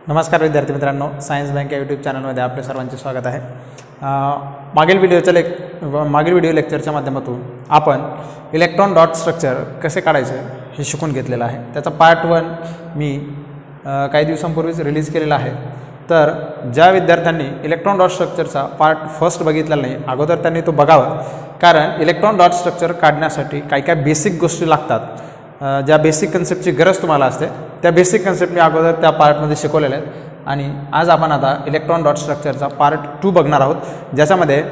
नमस्कार विद्यार्थी मित्रांनो, सायन्स बँक या यूट्यूब चॅनलमध्ये आपले सर्वांचे स्वागत आहे। मागील व्हिडिओ लेक्चरच्या माध्यमातून आपण इलेक्ट्रॉन डॉट स्ट्रक्चर कसे काढायचे हे शिकून घेतलेलं आहे। त्याचा पार्ट 1 मी काही दिवसांपूर्वीच रिलीज केलेला आहे। तर ज्या विद्यार्थ्यांनी इलेक्ट्रॉन डॉट स्ट्रक्चरचा पार्ट 1 बघितलेला नाही, अगोदर त्यांनी तो बघावा, कारण इलेक्ट्रॉन डॉट स्ट्रक्चर काढण्यासाठी काही काही बेसिक गोष्टी लागतात। ज्या बेसिक कन्सेप्टची गरज तुम्हाला असते त्या बेसिक कन्सेप्ट मी अगोदर त्या पार्टमध्ये शिकवलेल्या आहेत। आणि आज आपण आता इलेक्ट्रॉन डॉट स्ट्रक्चरचा पार्ट 2 बघणार आहोत, ज्याच्यामध्ये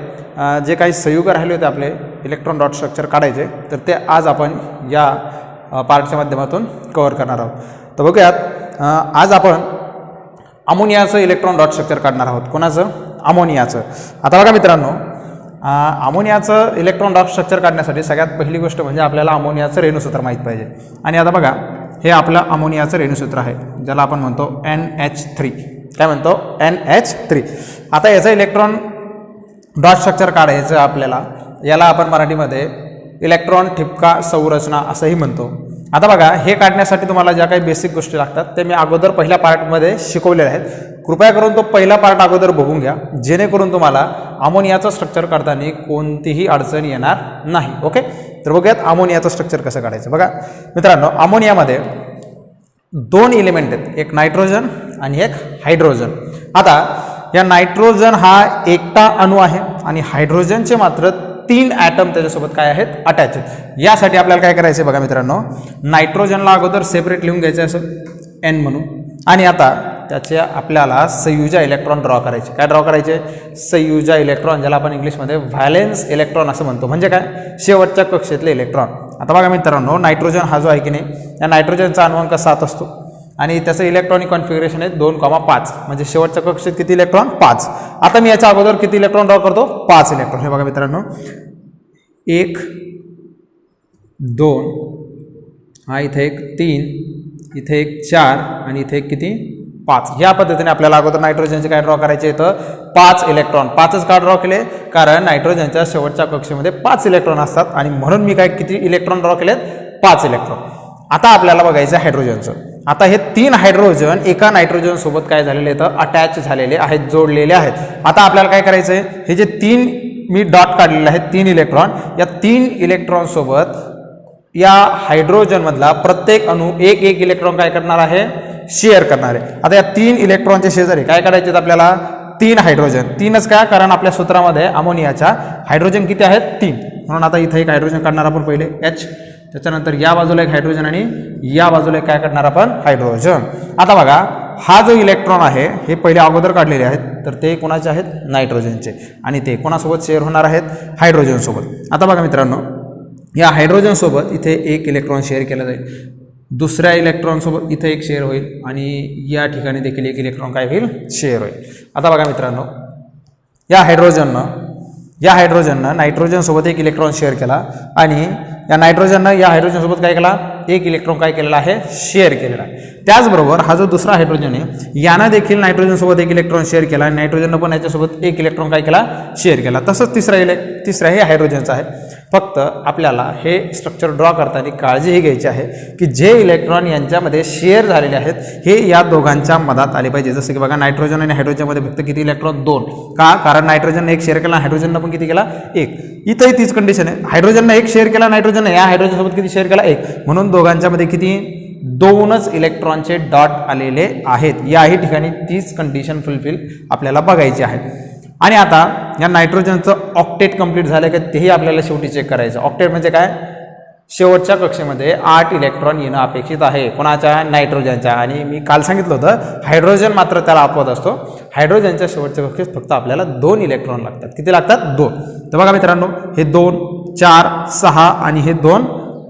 जे काही संयुग राहिले होते आपले इलेक्ट्रॉन डॉट स्ट्रक्चर काढायचे, तर ते आज आपण या पार्टच्या माध्यमातून कव्हर करणार आहोत। तर बघूयात, आज आपण अमोनियाचं इलेक्ट्रॉन डॉट स्ट्रक्चर काढणार आहोत। कोणाचं? अमोनियाचं। आता बघा मित्रांनो, अमोनियाचं इलेक्ट्रॉन डॉट स्ट्रक्चर काढण्यासाठी सगळ्यात पहिली गोष्ट म्हणजे आपल्याला अमोनियाचं रेणुसूत्र माहीत पाहिजे। आणि आता बघा, हे आपलं अमोनियाचं रेणुसूत्र आहे, ज्याला आपण म्हणतो NH3। काय म्हणतो? NH3। आता याचं इलेक्ट्रॉन डॉट स्ट्रक्चर काढायचं आपल्याला, याला आपण मराठीमध्ये इलेक्ट्रॉन ठिपका संरचना असंही म्हणतो। आता बघा, हे काढण्यासाठी तुम्हाला ज्या काही बेसिक गोष्टी लागतात ते मी अगोदर पहिल्या पार्टमध्ये शिकवलेल्या आहेत। कृपया करून तो पहिला पार्ट अगोदर बघून घ्या, जेणेकरून तुम्हाला अमोनियाचं स्ट्रक्चर काढताना कोणतीही अडचण येणार नाही। ओके, तर बघूयात अमोनियाचं स्ट्रक्चर कसं काढायचं। बघा मित्रांनो, अमोनियामध्ये 2 एलिमेंट आहेत, एक नायट्रोजन आणि एक हायड्रोजन। आता या नायट्रोजन हा एकटा अणू आहे आणि हायड्रोजनचे मात्र 3 ॲटम त्याच्यासोबत काय आहेत? अटॅच आहेत। यासाठी आपल्याला काय करायचं आहे बघा मित्रांनो, नायट्रोजनला अगोदर सेपरेट लिहून घ्यायचं असं N म्हणून, आणि आता त्याचे आपल्याला संयुजा इलेक्ट्रॉन ड्रॉ करायचे। काय ड्रॉ करायचे? संयुजा इलेक्ट्रॉन, ज्याला आपण इंग्लिशमध्ये व्हॅलेन्स इलेक्ट्रॉन असं म्हणतो। म्हणजे काय? शेवटच्या कक्षेतले इलेक्ट्रॉन। आता बघा मित्रांनो, नायट्रोजन हा जो आहे की नाही, या नायट्रोजनचा अणुअंक 7 असतो आणि त्याचं इलेक्ट्रॉनिक कॉन्फिगरेशन आहे 2,5, म्हणजे शेवटच्या कक्षेत किती इलेक्ट्रॉन? 5। आता मी याच्या अगोदर किती इलेक्ट्रॉन ड्रॉ करतो? 5 इलेक्ट्रॉन। हे बघा मित्रांनो, 1 2, हा इथे एक 3, इथे एक 4 आणि इथे एक किती? 5। या पद्धतीने आपल्याला अगोदर नायट्रोजनचे काय ड्रॉ करायचे तर 5 इलेक्ट्रॉन। 5च का ड्रॉ केले? कारण नायट्रोजनच्या शेवटच्या कक्षेमध्ये 5 इलेक्ट्रॉन असतात आणि म्हणून मी काय किती इलेक्ट्रॉन ड्रॉ केलेत? 5 इलेक्ट्रॉन। आता आपल्याला बघायचं हायड्रोजनचं। आता हे 3 हायड्रोजन एका नायट्रोजन सोबत काय झालेले तर अटॅच झालेले आहेत, जोडलेले आहेत। आता आपल्याला काय करायचं आहे, हे जे 3 मी डॉट काढलेले आहेत 3 इलेक्ट्रॉन, या 3 इलेक्ट्रॉन सोबत या हायड्रोजन मधला प्रत्येक अणू एक इलेक्ट्रॉन काय करणार आहे? शेअर करणार आहे। आता या 3 इलेक्ट्रॉनचे शेजारी काय करायचे आपल्याला? 3 हायड्रोजन। 3च का? कारण आपल्या सूत्रामध्ये अमोनियाच्या हायड्रोजन किती आहेत? 3। म्हणून आता इथे एक हायड्रोजन काढणार आपण पहिले H, त्याच्यानंतर या बाजूला एक हायड्रोजन आणि या बाजूला काय करणार आपण? हायड्रोजन। आता बघा, हा जो इलेक्ट्रॉन आहे हे पहिले अगोदर काढलेले आहेत, तर ते कोणाचे आहेत? नायट्रोजनचे, आणि ते कोणासोबत शेअर होणार आहेत? हायड्रोजन सोबत। आता बघा मित्रांनो, या हायड्रोजन सोबत इथे एक इलेक्ट्रॉन शेअर केला जाईल, दुसऱ्या इलेक्ट्रॉन सोबत इथे एक शेअर होईल आणि या ठिकाणी देखील एक इलेक्ट्रॉन काय होईल? शेअर होईल। आता बघा मित्रांनो, या हायड्रोजननं नायट्रोजन सोबत एक इलेक्ट्रॉन शेअर केला आणि या नायट्रोजननं या हायड्रोजन सोबत काय केला? एक इलेक्ट्रॉन काय केलेला आहे? शेअर केलेला आहे। त्याचबरोबर हा जो दुसरा हायड्रोजन आहे, यानं देखील नायट्रोजन सोबत एक इलेक्ट्रॉन शेअर केला आणि नायट्रोजननं पण याच्यासोबत एक इलेक्ट्रॉन काय केला? शेअर केला। तसंच तिसरा हे हायड्रोजनचा आहे। फक्त आपल्याला हे स्ट्रक्चर ड्रॉ करताना काळजी ही घ्यायची आहे की जे इलेक्ट्रॉन यांच्यामध्ये शेअर झालेले आहेत हे या दोघांच्या मधात आले पाहिजे। जसं की बघा, नायट्रोजन आणि हायड्रोजनमध्ये फक्त किती इलेक्ट्रॉन? 2। का? कारण नायट्रोजनने एक शेअर केला, हायड्रोजननं पण किती केला? 1। इथंही तीच कंडिशन आहे, हायड्रोजननं एक शेअर केला, नायट्रोजनने या हायड्रोजनसोबत किती शेअर केला? 1। म्हणून दोघांच्या मध्ये किती? 2च इलेक्ट्रॉनचे डॉट आलेले आहेत। याही ठिकाणी तीच कंडिशन फुलफिल आपल्याला बघायची आहे। आणि आता या नायट्रोजनचं ऑक्टेट कंप्लीट झालं की तेही आपल्याला शेवटी चेक करायचं। ऑक्टेट म्हणजे काय? शेवटच्या कक्षेमध्ये 8 इलेक्ट्रॉन येणं अपेक्षित आहे। कोणाच्या? नायट्रोजनच्या। आणि मी काल सांगितलं होतं, हायड्रोजन मात्र त्याला अपवाद असतो। हायड्रोजनच्या शेवटच्या कक्षेत फक्त आपल्याला 2 इलेक्ट्रॉन लागतात। किती लागतात? 2। तर बघा मित्रांनो, हे 2 4 6 आणि हे 2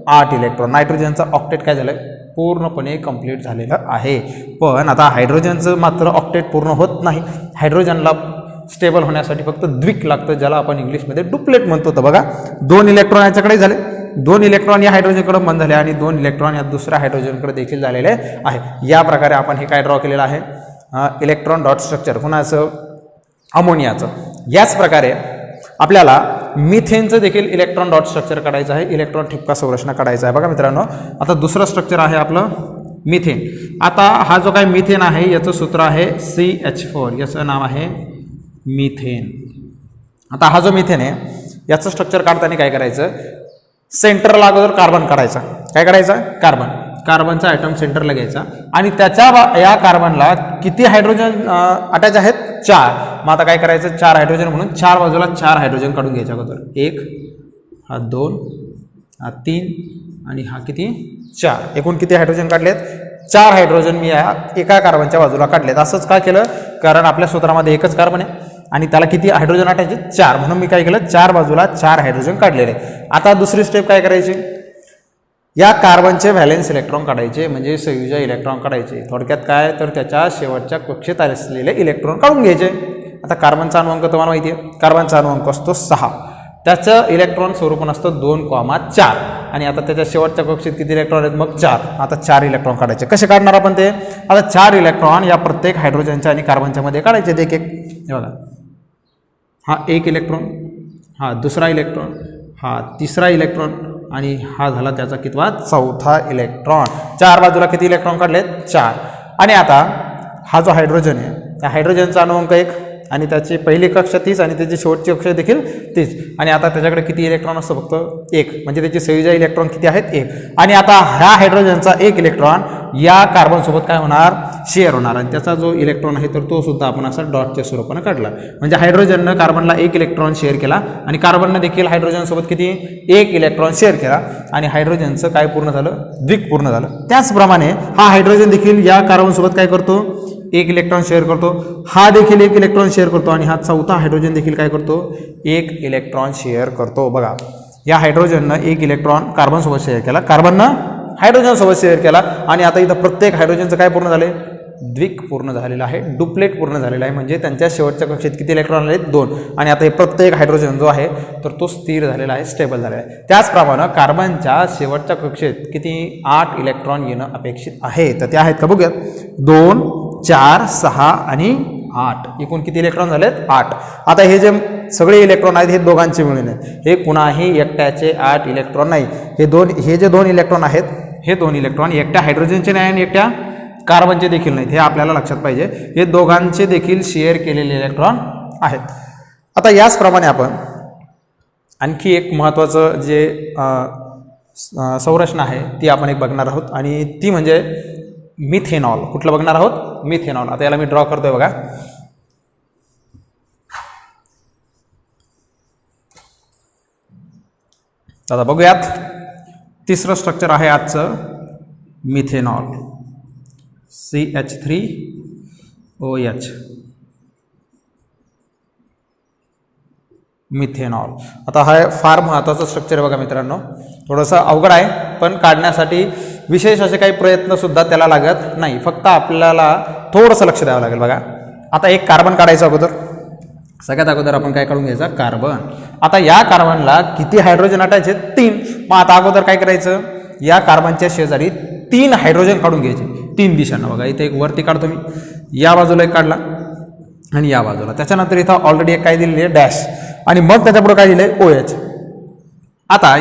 8 इलेक्ट्रॉन। नायट्रोजनचं ऑक्टेट काय झालं? पूर्णपणे कंप्लीट झालेलं आहे। पण आता हायड्रोजनचं मात्र ऑक्टेट पूर्ण होत नाही। हायड्रोजनला स्टेबल होण्यासाठी फक्त द्विक लागतं, ज्याला आपण इंग्लिशमध्ये डुप्लेट म्हणतो। तर बघा, 2 इलेक्ट्रॉन याच्याकडे झाले, 2 इलेक्ट्रॉन या हायड्रोजनकडे बंद झाले आणि 2 इलेक्ट्रॉन या दुसऱ्या हायड्रोजनकडे देखील झालेले आहे। या प्रकारे आपण हे काय ड्रॉ केलेलं आहे? इलेक्ट्रॉन डॉट स्ट्रक्चर कोणाचं? अमोनियाचं। याच प्रकारे आपल्याला मिथेनचं देखील इलेक्ट्रॉन डॉट स्ट्रक्चर काढायचं आहे, इलेक्ट्रॉन ठिपका संरचना काढायचं आहे। बघा मित्रांनो, आता दुसरं स्ट्रक्चर आहे आपलं मिथेन. आता हा जो काही मिथेन आहे याचं सूत्र आहे CH4, याचं नाव आहे मिथेन. आता हा जो मिथेन आहे याचं स्ट्रक्चर काढताना काय करायचं, सेंटरला अगोदर कार्बन काढायचा. काय काढायचा, कार्बनचा ॲटम सेंटरला घ्यायचा आणि त्याच्या या कार्बनला किती हायड्रोजन अटॅच आहेत, 4. मग आता काय करायचं, 4 हायड्रोजन म्हणून 4 बाजूला 4 हायड्रोजन काढून घ्यायच्या अगोदर. 1, हा 2, हा 3 आणि हा किती, 4. एकूण किती हायड्रोजन काढलेत, 4 हायड्रोजन मी या एका कार्बनच्या बाजूला काढलेत. असंच का केलं, कारण आपल्या सूत्रामध्ये एकच कार्बन आहे आणि त्याला किती हायड्रोजन अटॅच आहेत, 4. म्हणून मी काय केलं, 4 बाजूला 4 हायड्रोजन काढलेले. आता दुसरी स्टेप काय करायची, या कार्बनचे व्हॅलेन्स इलेक्ट्रॉन काढायचे, म्हणजे संयुज इलेक्ट्रॉन काढायचे. थोडक्यात काय तर त्याच्या शेवटच्या कक्षेत असलेले इलेक्ट्रॉन काढून घ्यायचे. आता कार्बनचा अणुअंक तुम्हाला माहिती आहे, कार्बनचा अणुअंक असतो 6. त्याचं इलेक्ट्रॉन स्वरूपण असतं 2,4 आणि आता त्याच्या शेवटच्या कक्षेत किती इलेक्ट्रॉन आहेत, मग 4. आता 4 इलेक्ट्रॉन काढायचे. कसे काढणार आपण ते, आता 4 इलेक्ट्रॉन या प्रत्येक हायड्रोजनच्या आणि कार्बनच्या मध्ये काढायचे एक एक. हे बघा, हा 1 इलेक्ट्रॉन, हा दुसरा इलेक्ट्रॉन, हा तिसरा इलेक्ट्रॉन आणि हा झाला त्याचा कितवा, 4था इलेक्ट्रॉन. 4 बाजूला किती इलेक्ट्रॉन काढलेत, 4. आणि आता हा जो हायड्रोजन आहे त्या हायड्रोजनचा अणुअंक 1 आणि त्याची पहिली कक्षा 30 आणि त्याची शेवटची कक्षा देखील 30. आणि आता त्याच्याकडे किती इलेक्ट्रॉन असतं, फक्त 1, म्हणजे त्याची संयुज इलेक्ट्रॉन किती आहेत, 1. आणि आता ह्या हायड्रोजनचा 1 इलेक्ट्रॉन या कार्बनसोबत काय होणार, शेअर होणार आणि त्याचा जो इलेक्ट्रॉन आहे तर तो सुद्धा आपण असा डॉटच्या स्वरूपाने काढला. म्हणजे हायड्रोजननं कार्बनला 1 इलेक्ट्रॉन शेअर केला आणि कार्बननं देखील हायड्रोजनसोबत किती, 1 इलेक्ट्रॉन शेअर केला आणि हायड्रोजनचं काय पूर्ण झालं, द्विक पूर्ण झालं. त्याचप्रमाणे हा हायड्रोजन देखील या कार्बनसोबत काय करतो, 1 इलेक्ट्रॉन शेअर करतो. हा देखील 1 इलेक्ट्रॉन शेअर करतो आणि हा 4था हायड्रोजन देखील काय करतो, 1 इलेक्ट्रॉन शेअर करतो. बघा, या हायड्रोजननं 1 इलेक्ट्रॉन कार्बनसोबत शेअर केला, कार्बननं हायड्रोजनसोबत शेअर केला आणि आता इथं प्रत्येक हायड्रोजनचं काय पूर्ण झाले, द्विक पूर्ण झालेलं आहे, डुप्लेट पूर्ण झालेला आहे. म्हणजे त्यांच्या शेवटच्या कक्षेत किती इलेक्ट्रॉन आले, 2. आणि आता हे प्रत्येक हायड्रोजन जो आहे तर तो स्थिर झालेला आहे, स्टेबल झालेला आहे. त्याचप्रमाणे कार्बनच्या शेवटच्या कक्षेत किती, 8 इलेक्ट्रॉन येणं अपेक्षित आहे. तर ते आहेत का, बघूयात. 2, 4, 6 आणि 8. एकूण किती इलेक्ट्रॉन झालेत, 8. आता हे जे सगळे इलेक्ट्रॉन आहेत हे दोघांचे मिळून आहेत, हे कुणाही एकट्याचे 8 इलेक्ट्रॉन नाही. हे जे 2 इलेक्ट्रॉन आहेत हे 2 इलेक्ट्रॉन एकट्या हायड्रोजनचे नाही आणि एकट्या कार्बनचे देखील नाहीत, हे आपल्याला लक्षात पाहिजे. हे दोघांचे देखील शेअर केलेले इलेक्ट्रॉन आहेत. आता याचप्रमाणे आपण आणखी एक महत्त्वाचं जे संरचना आहे ती आपण एक बघणार आहोत आणि ती म्हणजे मिथेनॉल. कुठलं बघणार आहोत, मिथेनॉल. आता याला मी ड्रॉ करतोय बघा. आता बघूयात, तिसरं स्ट्रक्चर आहे आजचं मिथेनॉल, CH3OH, मिथेनॉल. आता हा फार महत्त्वाचं स्ट्रक्चर आहे बघा मित्रांनो. थोडंसं अवघड आहे पण काढण्यासाठी विशेष असे काही प्रयत्नसुद्धा त्याला लागत नाही, फक्त आपल्याला थोडंसं लक्ष द्यावं लागेल. बघा, आता एक कार्बन काढायचं अगोदर, सगळ्यात अगोदर आपण काय काढून घ्यायचा, कार्बन. आता या कार्बनला किती हायड्रोजन अटॅच आहेत, 3. मग आता अगोदर काय करायचं, या कार्बनच्या शेजारी 3 हायड्रोजन काढून घ्यायचे 3 दिशांना. बघा, इथे एक वरती काढतो मी, या बाजूला एक काढला आणि या बाजूला. त्याच्यानंतर इथं ऑलरेडी एक काय दिलेली आहे, डॅश, आणि मग त्याच्यापुढे काय दिलं आहे, OH. आता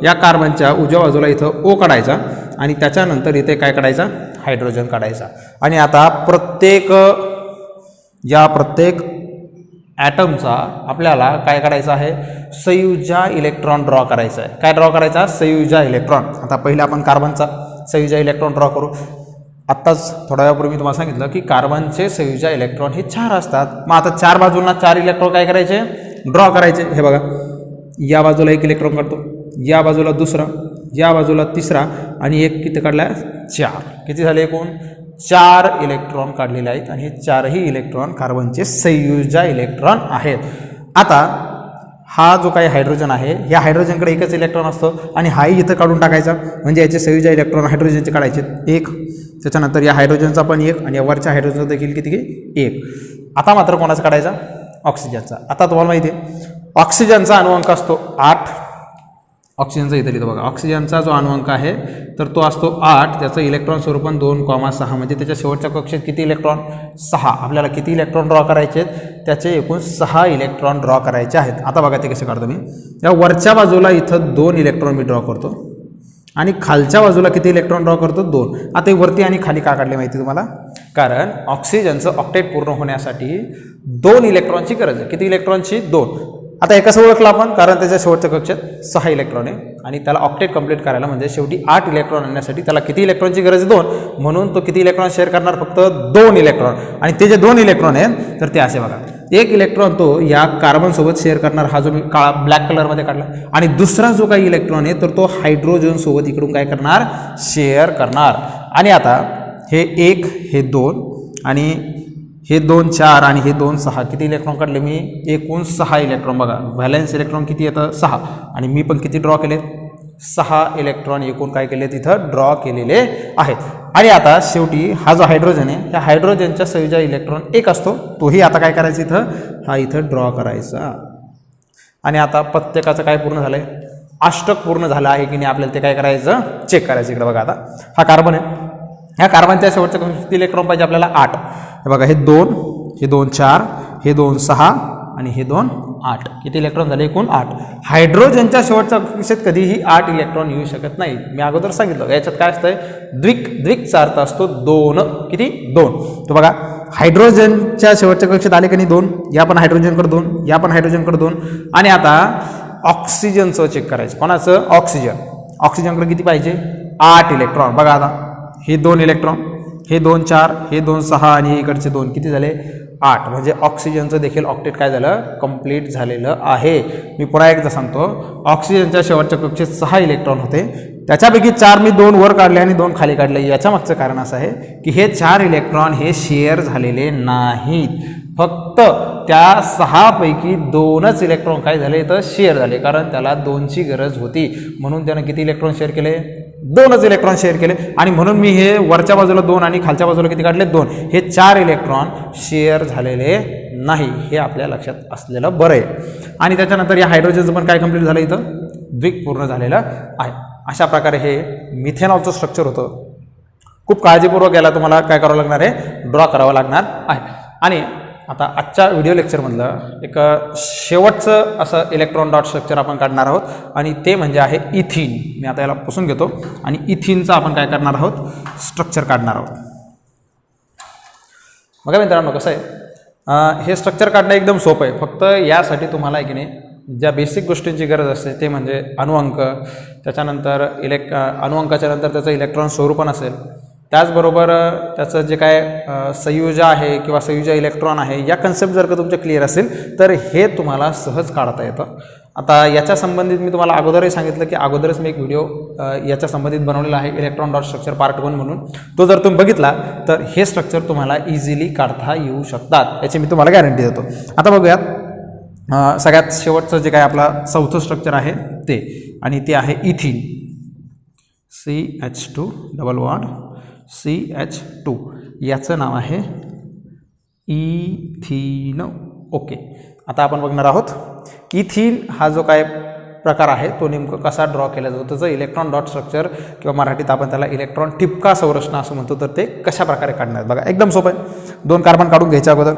या कार्बनच्या उजव्या बाजूला इथं O काढायचा आणि त्याच्यानंतर इथे काय काढायचा, हायड्रोजन काढायचा. आणि आता प्रत्येक ॲटमचा आपल्याला काय काढायचं आहे, संयुजा इलेक्ट्रॉन ड्रॉ करायचा आहे. काय ड्रॉ करायचा, संयुजा इलेक्ट्रॉन. आता पहिला आपण कार्बनचा संयुजा इलेक्ट्रॉन ड्रॉ करू. आत्ताच थोड्या वेळापूर्वी मी तुम्हाला सांगितलं की कार्बनचे संयुजा इलेक्ट्रॉन हे 4 असतात. मग आता 4 बाजूंना 4 इलेक्ट्रॉन काय करायचे, ड्रॉ करायचे. हे बघा, या बाजूला 1 इलेक्ट्रॉन काढतो, या बाजूला दुसरा, या बाजूला तिसरा आणि एक किती काढला, 4. किती झाले एकूण, 4 इलेक्ट्रॉन काढलेले आहेत आणि हे 4ही इलेक्ट्रॉन कार्बनचे संयुजा इलेक्ट्रॉन आहेत. आता हा जो काही हायड्रोजन आहे या हायड्रोजनकडे एकच इलेक्ट्रॉन असतो आणि हाही इथं काढून टाकायचा. म्हणजे याचे संयुजा इलेक्ट्रॉन हायड्रोजनचे काढायचे 1, त्याच्यानंतर या हायड्रोजनचा पण 1 आणि या वरच्या हायड्रोजनचा देखील किती 1. आता मात्र कोणाचा काढायचा, ऑक्सिजनचा. आता तुम्हाला माहिती आहे ऑक्सिजनचा अणुअंक असतो 8. ऑक्सिजनचा इथं लिहितो बघा, ऑक्सिजनचा जो अणुअंक आहे तर तो असतो 8. त्याचं इलेक्ट्रॉन स्वरूपन 2,6, म्हणजे त्याच्या शेवटच्या कक्षेत किती इलेक्ट्रॉन, 6. आपल्याला किती इलेक्ट्रॉन ड्रॉ करायचे आहेत, त्याचे एकूण 6 इलेक्ट्रॉन ड्रॉ करायचे आहेत. आता बघा ते कसे काढतो मी. या वरच्या बाजूला इथं 2 इलेक्ट्रॉन मी ड्रॉ करतो आणि खालच्या बाजूला किती इलेक्ट्रॉन ड्रॉ करतो 2. आता हे वरती आणि खाली का काढले माहिती तुम्हाला, कारण ऑक्सिजनचं ऑक्टेट पूर्ण होण्यासाठी 2 इलेक्ट्रॉनची गरज आहे. किती इलेक्ट्रॉनची 2. आता हे कसं ओळखलं आपण, कारण त्याच्या शेवटच्या कक्षेत 6 इलेक्ट्रॉन आहे आणि त्याला ऑक्टेट कंप्लीट करायला म्हणजे शेवटी 8 इलेक्ट्रॉन आणण्यासाठी त्याला किती इलेक्ट्रॉनची गरज आहे 2. म्हणून तो किती इलेक्ट्रॉन शेअर करणार, फक्त 2 इलेक्ट्रॉन. आणि ते जे 2 इलेक्ट्रॉन आहेत तर ते असे बघा, एक इलेक्ट्रॉन तो या कार्बनसोबत शेअर करणार, हा जो मी काळा ब्लॅक कलरमध्ये काढला. आणि दुसरा जो काही इलेक्ट्रॉन आहे तर तो हायड्रोजनसोबत इकडून काय करणार, शेअर करणार. आणि आता हे 1 हे 2 आणि हे 2 4 आणि हे 2 6 किती इलेक्ट्रॉन काढले मी, एकूण 6 इलेक्ट्रॉन. बघा व्हॅलेन्स इलेक्ट्रॉन किती येतं 6 आणि मी पण किती ड्रॉ केले 6 इलेक्ट्रॉन एकूण काय केले तिथं ड्रॉ केलेले आहेत. आणि आता शेवटी हा जो हायड्रोजन आहे त्या हायड्रोजनच्या संयोजा इलेक्ट्रॉन 1 असतो, तोही आता काय करायचं इथं, हा इथं ड्रॉ करायचा. आणि आता प्रत्येकाचं काय पूर्ण झालंय, अष्टक पूर्ण झालं आहे की नाही आपल्याला ते काय करायचं चेक करायचं. इकडे बघा आता हा कार्बन आहे, ह्या कार्बनच्या शेवटच्या किती इलेक्ट्रॉन पाहिजे आपल्याला 8. हे बघा हे 2 हे 2 4 हे 2 6 आणि हे 2 8 किती इलेक्ट्रॉन झाले एकूण 8. हायड्रोजनच्या शेवटच्या कक्षेत कधीही 8 इलेक्ट्रॉन येऊ शकत नाही. मी अगोदर सांगितलं याच्यात काय असतंय, द्विकचा अर्थ असतो 2. किती 2. तो बघा हायड्रोजनच्या शेवटच्या कक्षेत आले की नाही 2, या पण हायड्रोजनकडे 2, या पण हायड्रोजनकडे 2. आणि आता ऑक्सिजनचं चेक करायचं, कोणाचं ऑक्सिजनकडे किती पाहिजे 8 इलेक्ट्रॉन. बघा आता हे 2 इलेक्ट्रॉन, हे 2 4 हे 2 6 आणि हे इकडचे 2 किती झाले 8. म्हणजे ऑक्सिजनचं देखील ऑक्टेट काय झालं कंप्लीट झालेलं आहे. मी पुन्हा एकदा सांगतो, ऑक्सिजनच्या शेवटच्या कक्षेत 6 इलेक्ट्रॉन होते, त्याच्यापैकी 4 मी 2 वर काढले आणि 2 खाली काढले. याच्या मागचं कारण असं आहे की हे 4 इलेक्ट्रॉन हे शेअर झालेले नाहीत, फक्त त्या 6 पैकी 2च इलेक्ट्रॉन काय झाले तर शेअर झाले, कारण त्याला 2ची गरज होती. म्हणून त्यानं किती इलेक्ट्रॉन शेअर केले 2च इलेक्ट्रॉन शेअर केले. आणि म्हणून मी हे वरच्या बाजूला 2 आणि खालच्या बाजूला किती काढले 2, हे 4 इलेक्ट्रॉन शेअर झालेले नाही. हे आपल्या लक्षात असलेलं बरं आहे. आणि त्याच्यानंतर या हायड्रोजनचं पण काय कंप्लीट झालं इथं द्विक पूर्ण झालेलं आहे. अशा प्रकारे हे मिथेनॉलचं स्ट्रक्चर होतं. खूप काळजीपूर्वक याला तुम्हाला काय करावं लागणार आहे ड्रॉ करावं लागणार आहे. आणि आता आजच्या व्हिडिओ लेक्चरमधलं एक शेवटचं असं इलेक्ट्रॉन डॉट स्ट्रक्चर आपण काढणार आहोत आणि ते म्हणजे आहे इथिन. मी आता याला पुसून घेतो आणि इथिनचं आपण काय करणार आहोत स्ट्रक्चर काढणार आहोत. बघा मित्रांनो कसं आहे, हे स्ट्रक्चर काढणं एकदम सोपं आहे. फक्त यासाठी तुम्हाला की नाही ज्या बेसिक गोष्टींची गरज असते ते म्हणजे अणुअंक, त्याच्यानंतर अणुअंकाच्या नंतर त्याचं इलेक्ट्रॉन स्वरूपण असेल, त्याचबरोबर त्याचं जे काय संयोजा आहे किंवा संयोजा इलेक्ट्रॉन आहे, या कन्सेप्ट जर का तुमच्या क्लिअर असेल तर हे तुम्हाला सहज काढता येतं. आता याच्या संबंधित मी तुम्हाला अगोदरही सांगितलं की अगोदरच मी एक व्हिडिओ याच्या संबंधित बनवलेला आहे इलेक्ट्रॉन डॉट स्ट्रक्चर पार्ट 1 म्हणून. तो जर तुम्ही बघितला तर हे स्ट्रक्चर तुम्हाला इझिली काढता येऊ शकतात, याची मी तुम्हाला गॅरंटी देतो. आता बघूयात सगळ्यात शेवटचं जे काय आपला चौथं स्ट्रक्चर आहे ते, आणि ते आहे इथिन. CH2 डबल बॉन्ड CH2, याचं नाव आहे इथिन. ओके, आता आपण बघणार आहोत इथिन हा जो काय प्रकार आहे तो नेमकं कसा ड्रॉ केला जातो, त्याचं इलेक्ट्रॉन डॉट स्ट्रक्चर किंवा मराठीत आपण त्याला इलेक्ट्रॉन ठिपका संरचना असं म्हणतो, तर ते कशा प्रकारे काढणार. बघा एकदम सोपं आहे. 2 कार्बन काढून घ्यायचे अगोदर,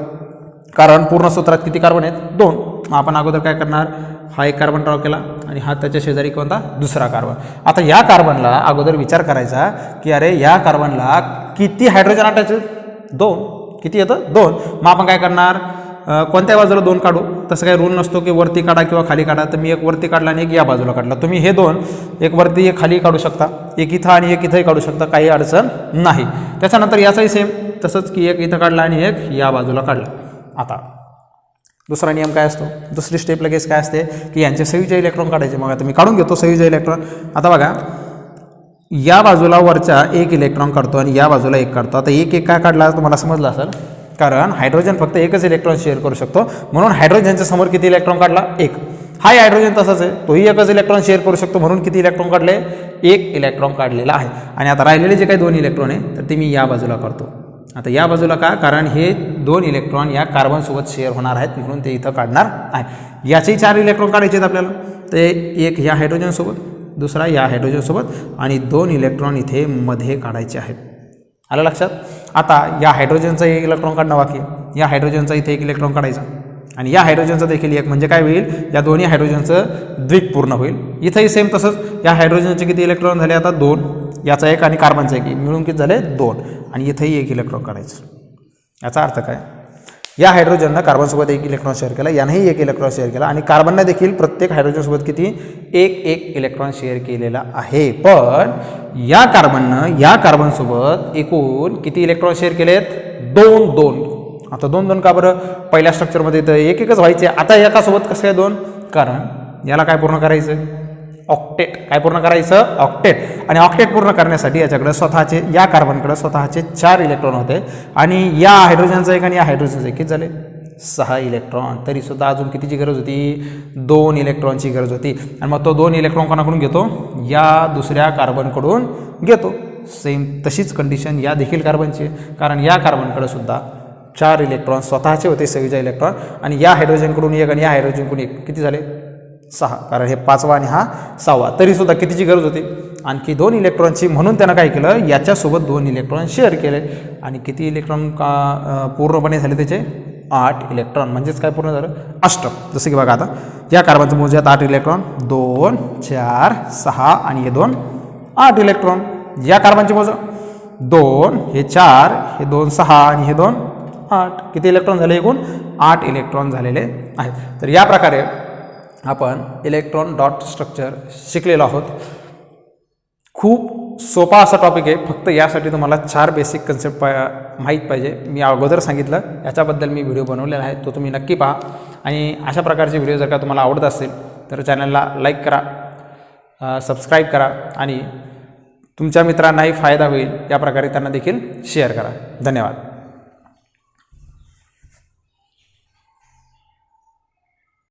कारण पूर्ण सूत्रात किती कार्बन आहेत 2. आपण अगोदर काय करणार, हा एक कार्बन ड्रॉ केला आणि हा त्याच्या शेजारी कोणता दुसरा कार्बन. आता या कार्बनला अगोदर विचार करायचा की अरे या कार्बनला किती हायड्रोजन अटॅच आहेत 2. किती येतं 2. मग आपण काय करणार, कोणत्या बाजूला 2 काढू, तसं काही रूल नसतो की वरती काढा किंवा खाली काढा. तर मी एक वरती काढला आणि एक या बाजूला काढला. तुम्ही हे 2 एक वरती एक खाली काढू शकता, एक इथं आणि एक इथंही काढू शकता, काही अडचण नाही. त्याच्यानंतर याचाही सेम तसंच की एक इथं काढला आणि एक या बाजूला काढला. आता दुसरा नियम काय असतो, दुसरी स्टेप लगेच काय असते की यांचे संयुजे इलेक्ट्रॉन काढायचे. मग आता मी काढून घेतो संयुजे इलेक्ट्रॉन. आता बघा या बाजूला वरच्या 1 इलेक्ट्रॉन काढतो आणि या बाजूला 1 काढतो. आता 1 काय काढला तुम्हाला समजलं असेल, कारण हायड्रोजन फक्त एकच इलेक्ट्रॉन शेअर करू शकतो, म्हणून हायड्रोजनच्या समोर किती इलेक्ट्रॉन काढला 1. हा हायड्रोजन तसाच आहे, तोही एकच इलेक्ट्रॉन शेअर करू शकतो, म्हणून किती इलेक्ट्रॉन काढले 1 इलेक्ट्रॉन काढलेला आहे. आणि आता राहिलेले जे काही 2 इलेक्ट्रॉन आहे तर ते मी या बाजूला करतो. आता या बाजूला का, कारण हे 2 इलेक्ट्रॉन या कार्बनसोबत शेअर होणार आहेत, म्हणून ते इथं काढणार आहे. याचेही 4 इलेक्ट्रॉन काढायचे आहेत आपल्याला. ते एक या हायड्रोजनसोबत, दुसरा या हायड्रोजनसोबत आणि 2 इलेक्ट्रॉन इथे मध्ये काढायचे आहेत. आलं लक्षात. आता या हायड्रोजनचा 1 इलेक्ट्रॉन काढणं बाकी आहे. या हायड्रोजनचा इथे 1 इलेक्ट्रॉन काढायचा आणि या हायड्रोजनचं देखील एक म्हणजे काय होईल, या दोन्ही हायड्रोजनचं द्विक पूर्ण होईल. इथंही सेम तसंच या हायड्रोजनचे किती इलेक्ट्रॉन झाले आता 2, याचा एक आणि कार्बनचा एक मिळून किती झाले 2, आणि इथंही एक इलेक्ट्रॉन काढायचं. याचा अर्थ काय, या हायड्रोजननं कार्बनसोबत एक इलेक्ट्रॉन शेअर केला, यानंही एक इलेक्ट्रॉन शेअर केला, आणि कार्बननं देखील प्रत्येक हायड्रोजनसोबत किती एक इलेक्ट्रॉन शेअर केलेला आहे. पण या कार्बननं या कार्बनसोबत एकूण किती इलेक्ट्रॉन शेअर केलेत, 2. आता 2 का बरं, पहिल्या स्ट्रक्चरमध्ये तर एकच व्हायचे, आता एकासोबत कसं आहे 2, कारण याला काय पूर्ण करायचं, ऑक्टेट. काय पूर्ण करायचं, ऑक्टेट. आणि ऑक्टेट पूर्ण करण्यासाठी याच्याकडे स्वतःचे, या कार्बनकडे स्वतःचे 4 इलेक्ट्रॉन होते, आणि या हायड्रोजनचं एक आणि या हायड्रोजनचं एक किती झाले 6 इलेक्ट्रॉन. तरीसुद्धा अजून कितीची गरज होती, 2 इलेक्ट्रॉनची गरज होती. आणि मग तो 2 इलेक्ट्रॉन कोणाकडून घेतो, या दुसऱ्या कार्बनकडून घेतो. सेम तशीच कंडिशन या देखील कार्बनची, कारण या कार्बनकडे सुद्धा 4 इलेक्ट्रॉन स्वतःचे होते, 6 इलेक्ट्रॉन, आणि या हायड्रोजनकडून एक आणि या हायड्रोजनकडून एक किती झाले 6, कारण हे 5वा आणि हा 6वा. तरीसुद्धा कितीची गरज होती, आणखी 2 इलेक्ट्रॉनची. म्हणून त्यानं काय केलं, याच्यासोबत 2 इलेक्ट्रॉन शेअर केले, आणि किती इलेक्ट्रॉन पूर्णपणे झाले त्याचे 8 इलेक्ट्रॉन. म्हणजेच काय पूर्ण झालं, अष्टक. जसं की बघा आता या कार्बनचं मोजूयात 8 इलेक्ट्रॉन, 2 4 6 आणि हे 2 8 इलेक्ट्रॉन. या कार्बनचे मोजा 2 हे 4 हे 2 6 आणि हे 2 8. किती इलेक्ट्रॉन झाले, एकूण 8 इलेक्ट्रॉन झालेले आहेत. तर या प्रकारे आपण इलेक्ट्रॉन डॉट स्ट्रक्चर शिकलेलो आहोत. खूप सोपा असा टॉपिक आहे, फक्त यासाठी तुम्हाला 4 बेसिक कन्सेप्ट माहीत पाहिजे. मी अगोदर सांगितलं, याच्याबद्दल मी व्हिडिओ बनवलेला आहे, तो तुम्ही नक्की पहा. आणि अशा प्रकारचे व्हिडिओ जर का तुम्हाला आवडत असतील तर चॅनलला लाईक करा, सबस्क्राईब करा, आणि तुमच्या मित्रांनाही फायदा होईल या प्रकारे त्यांना देखील शेअर करा. धन्यवाद.